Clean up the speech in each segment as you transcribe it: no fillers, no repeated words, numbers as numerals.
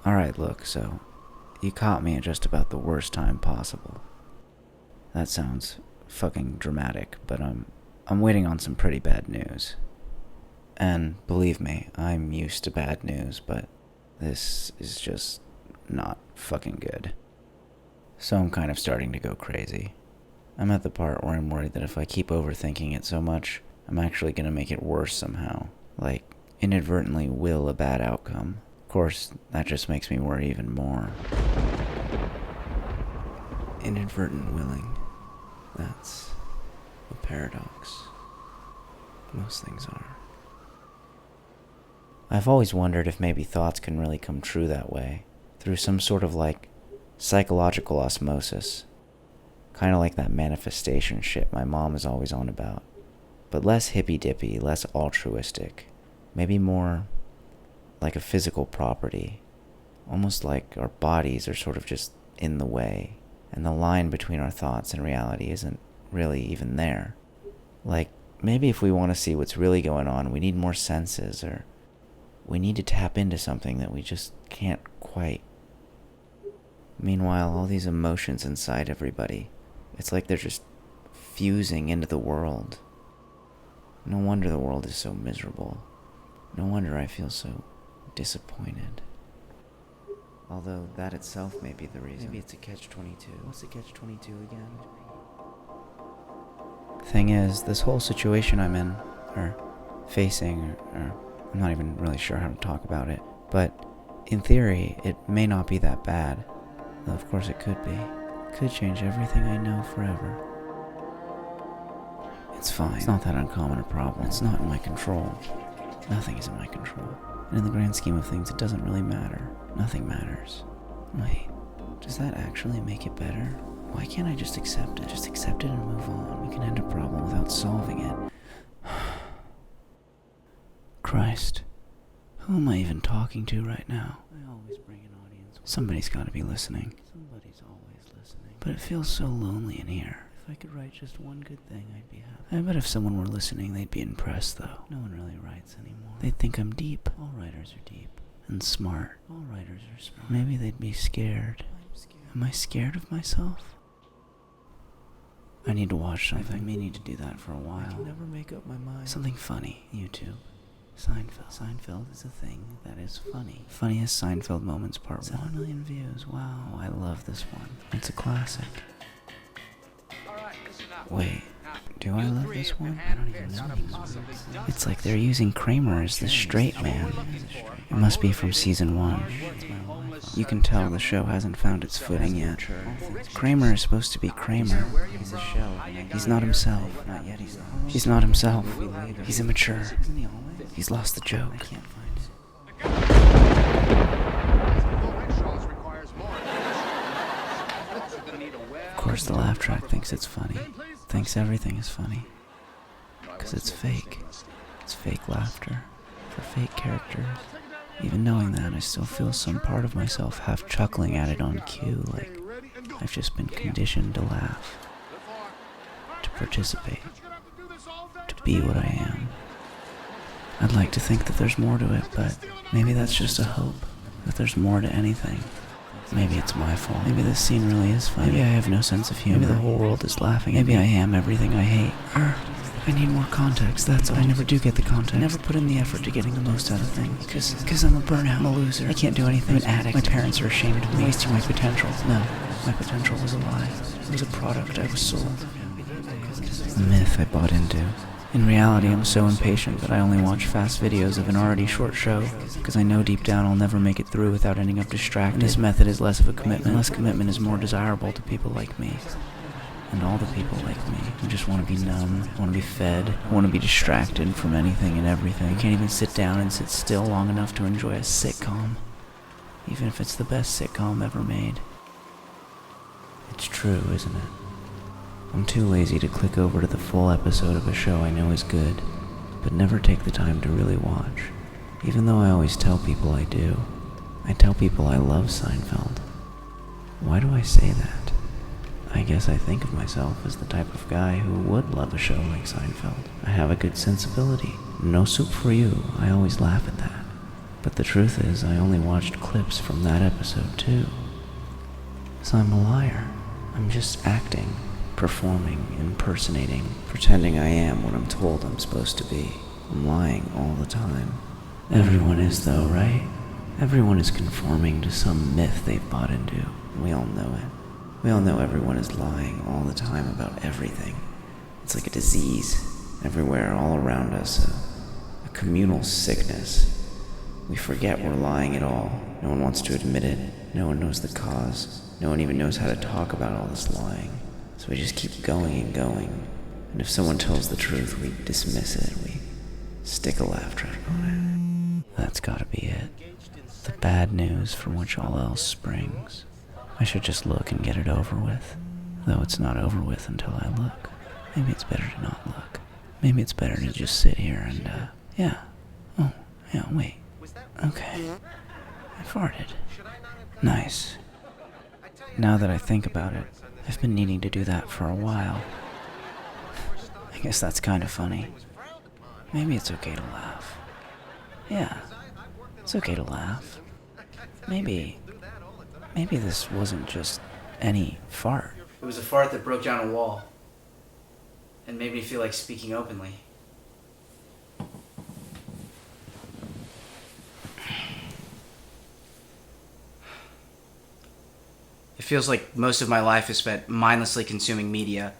Alright, look, so you caught me at just about the worst time possible. That sounds fucking dramatic, but I'm waiting on some pretty bad news. And believe me, I'm used to bad news, but this is just not fucking good. So I'm kind of starting to go crazy. I'm at the part where I'm worried that if I keep overthinking it so much, I'm actually gonna make it worse somehow. Like, inadvertently will a bad outcome. Of course, that just makes me worry even more. Inadvertent willing. That's a paradox. Most things are. I've always wondered if maybe thoughts can really come true that way, through some sort of like psychological osmosis. Kind of like that manifestation shit my mom is always on about. But less hippy-dippy, less altruistic. Maybe more like a physical property. Almost like our bodies are sort of just in the way, and the line between our thoughts and reality isn't really even there. Like, maybe if we want to see what's really going on, we need more senses, or we need to tap into something that we just can't quite. Meanwhile, all these emotions inside everybody, it's like they're just fusing into the world. No wonder the world is so miserable. No wonder I feel so disappointed. Although that itself may be the reason. Maybe it's a catch-22. What's a catch-22 again? Thing is, this whole situation I'm in, or facing, or I'm not even really sure how to talk about it, but in theory, it may not be that bad. Though of course it could be. It could change everything I know forever. It's fine. It's not that uncommon a problem. It's not in my control. Nothing is in my control. And in the grand scheme of things, it doesn't really matter. Nothing matters. Wait, does that actually make it better? Why can't I just accept it? Just accept it and move on. We can end a problem without solving it. Christ. Who am I even talking to right now? I always bring an audience. Somebody's got to be listening. Somebody's always listening. But it feels so lonely in here. If I could write just one good thing, I'd be happy. I bet if someone were listening, they'd be impressed, though. No one really writes anymore. They'd think I'm deep. All writers are deep. And smart. All writers are smart. Maybe they'd be scared. I'm scared. Am I scared of myself? I need to watch something. I may need to do that for a while. I can never make up my mind. Something funny. YouTube. Seinfeld. Seinfeld is a thing that is funny. Funniest Seinfeld moments part 1. 7 million views. Wow, I love this one. It's a classic. Wait, do I love this one? I don't even know anymore. It's like they're using Kramer as the straight man. It must be from season 1. You can tell the show hasn't found its footing yet. Kramer is supposed to be Kramer. He's not himself. He's not himself. He's immature. He's lost the joke. Of course, the laugh track thinks it's funny. Thinks everything is funny. Because it's fake. It's fake laughter. For fake characters. Even knowing that, I still feel some part of myself half chuckling at it on cue, like I've just been conditioned to laugh. To participate. To be what I am. I'd like to think that there's more to it, but maybe that's just a hope. That there's more to anything. Maybe it's my fault. Maybe this scene really is funny. Maybe I have no sense of humor. Maybe the whole world is laughing. Maybe I am everything I hate. I need more context, that's all. I never do get the context. I never put in the effort to getting the most out of things. Because I'm a burnout. I'm a loser. I can't do anything. I'm an addict. My parents are ashamed of me. Wasting my potential. No, my potential was a lie. It was a product I was sold. A myth I bought into. In reality, I'm so impatient that I only watch fast videos of an already short show, because I know deep down I'll never make it through without ending up distracted. And this method is less of a commitment. Less commitment is more desirable to people like me. And all the people like me who just want to be numb, want to be fed, want to be distracted from anything and everything. You can't even sit down and sit still long enough to enjoy a sitcom, even if it's the best sitcom ever made. It's true, isn't it? I'm too lazy to click over to the full episode of a show I know is good, but never take the time to really watch. Even though I always tell people I do. I tell people I love Seinfeld. Why do I say that? I guess I think of myself as the type of guy who would love a show like Seinfeld. I have a good sensibility. No soup for you. I always laugh at that. But the truth is, I only watched clips from that episode too. So I'm a liar. I'm just acting, performing, impersonating, pretending I am what I'm told I'm supposed to be. I'm lying all the time. Everyone is though, right? Everyone is conforming to some myth they've bought into. We all know it. We all know everyone is lying all the time about everything. It's like a disease everywhere, all around us, a communal sickness. We forget we're lying at all. No one wants to admit it. No one knows the cause. No one even knows how to talk about all this lying. So we just keep going and going. And if someone tells the truth, we dismiss it. We stick a laugh track on it. That's gotta be it. The bad news from which all else springs. I should just look and get it over with. Though it's not over with until I look. Maybe it's better to not look. Maybe it's better to just sit here and, yeah. Oh, yeah, wait. Okay. I farted. Nice. Now that I think about it, I've been needing to do that for a while. I guess that's kind of funny. Maybe it's okay to laugh. Yeah, it's okay to laugh. Maybe this wasn't just any fart. It was a fart that broke down a wall and made me feel like speaking openly. It feels like most of my life is spent mindlessly consuming media,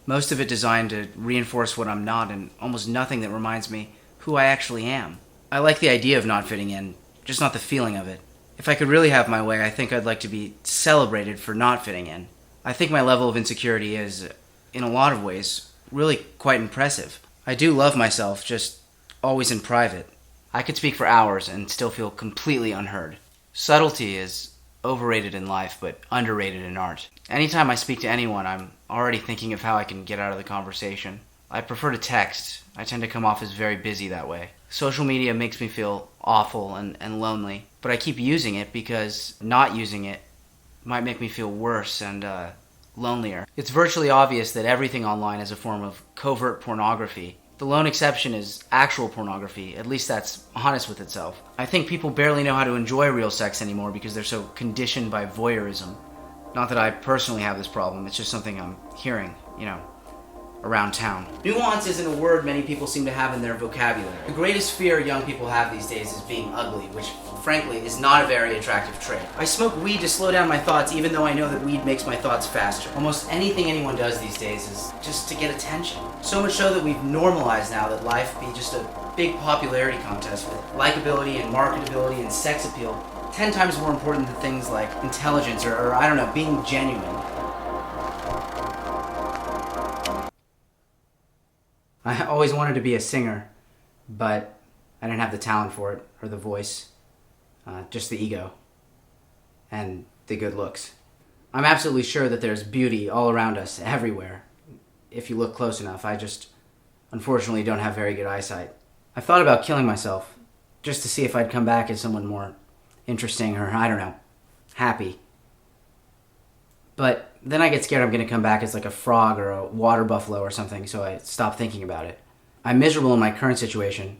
most of it designed to reinforce what I'm not, and almost nothing that reminds me who I actually am. I like the idea of not fitting in, just not the feeling of it. If I could really have my way, I think I'd like to be celebrated for not fitting in. I think my level of insecurity is, in a lot of ways, really quite impressive. I do love myself, just always in private. I could speak for hours and still feel completely unheard. Subtlety is overrated in life, but underrated in art. Anytime I speak to anyone, I'm already thinking of how I can get out of the conversation. I prefer to text. I tend to come off as very busy that way. Social media makes me feel awful and lonely, but I keep using it because not using it might make me feel worse and lonelier. It's virtually obvious that everything online is a form of covert pornography. The lone exception is actual pornography. At least that's honest with itself. I think people barely know how to enjoy real sex anymore because they're so conditioned by voyeurism. Not that I personally have this problem, it's just something I'm hearing, around town. Nuance isn't a word many people seem to have in their vocabulary. The greatest fear young people have these days is being ugly, which, frankly, is not a very attractive trait. I smoke weed to slow down my thoughts, even though I know that weed makes my thoughts faster. Almost anything anyone does these days is just to get attention. So much so that we've normalized now that life be just a big popularity contest with likability and marketability and sex appeal 10 times more important than things like intelligence or I don't know, being genuine. I always wanted to be a singer, but I didn't have the talent for it, or the voice, just the ego, and the good looks. I'm absolutely sure that there's beauty all around us, everywhere, if you look close enough. I just, unfortunately, don't have very good eyesight. I thought about killing myself, just to see if I'd come back as someone more interesting, or, I don't know, happy. But then I get scared I'm going to come back as like a frog or a water buffalo or something, so I stop thinking about it. I'm miserable in my current situation,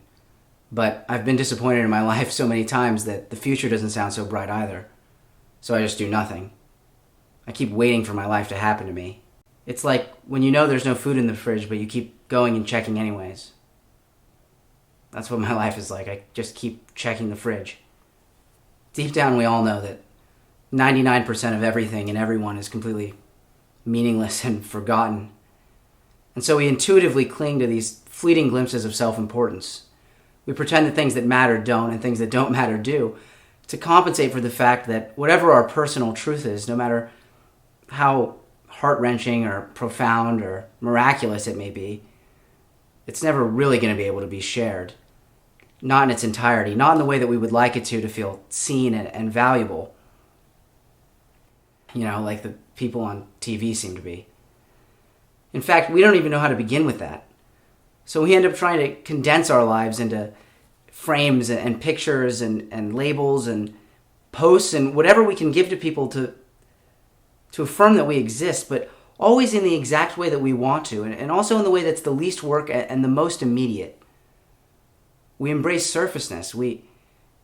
but I've been disappointed in my life so many times that the future doesn't sound so bright either. So I just do nothing. I keep waiting for my life to happen to me. It's like when you know there's no food in the fridge, but you keep going and checking anyways. That's what my life is like. I just keep checking the fridge. Deep down, we all know that 99% of everything and everyone is completely meaningless and forgotten. And so we intuitively cling to these fleeting glimpses of self-importance. We pretend that things that matter don't and things that don't matter do, to compensate for the fact that whatever our personal truth is, no matter how heart-wrenching or profound or miraculous it may be, it's never really going to be able to be shared. Not in its entirety, not in the way that we would like it to feel seen and valuable. Like the people on TV seem to be. In fact, we don't even know how to begin with that. So we end up trying to condense our lives into frames and pictures and labels and posts and whatever we can give to people to affirm that we exist, but always in the exact way that we want to, and also in the way that's the least work and the most immediate. We embrace surfaceness. We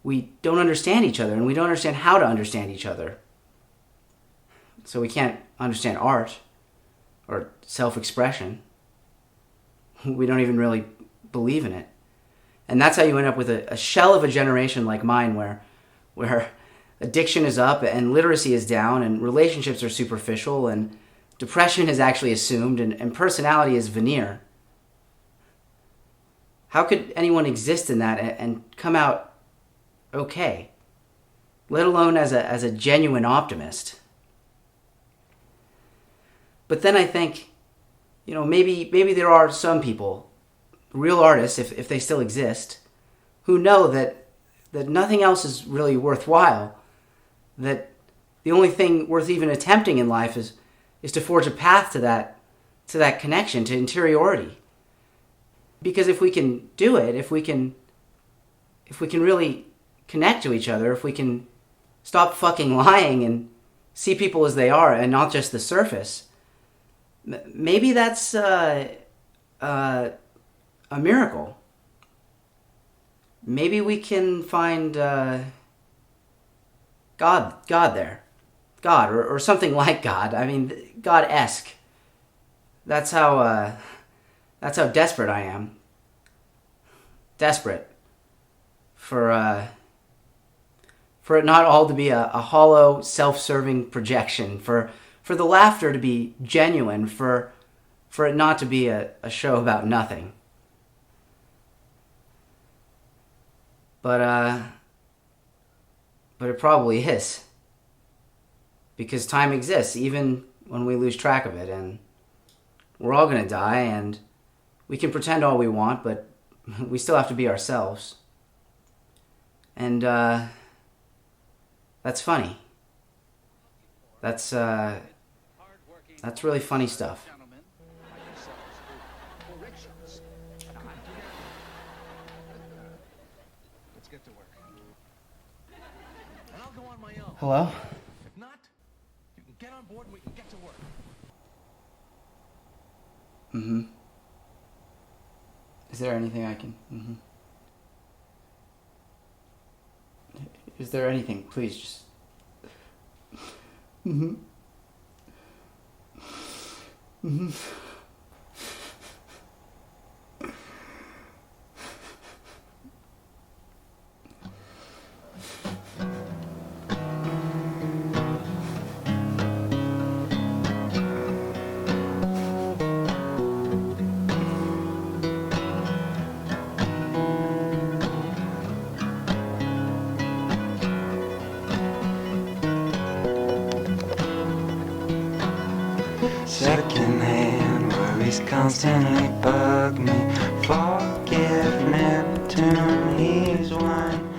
we don't understand each other, and we don't understand how to understand each other. So we can't understand art or self-expression. We don't even really believe in it. And that's how you end up with a shell of a generation like mine where addiction is up and literacy is down and relationships are superficial and depression is actually assumed and personality is veneer. How could anyone exist in that and come out okay, let alone as a genuine optimist? But then I think, maybe there are some people, real artists, if they still exist, who know that nothing else is really worthwhile, that the only thing worth even attempting in life is to forge a path to that connection, to interiority. Because if we can do it, if we can really connect to each other, if we can stop fucking lying and see people as they are and not just the surface, maybe that's a miracle. Maybe we can find God there. God, or something like God. I mean, God-esque. That's how desperate I am. Desperate for it not all to be a hollow, self-serving projection, for the laughter to be genuine, for it not to be a show about nothing. But it probably is. Because time exists, even when we lose track of it, and we're all gonna die, and we can pretend all we want, but we still have to be ourselves. And that's funny. That's really funny stuff. Hello? If not, you can get on board and we can get to work. Mm-hmm. Is there anything I can... Mm-hmm. Is there anything? Please just... Mm-hmm. Mm-hmm. Secondhand worries constantly bug me. Forgive Neptune, he's one.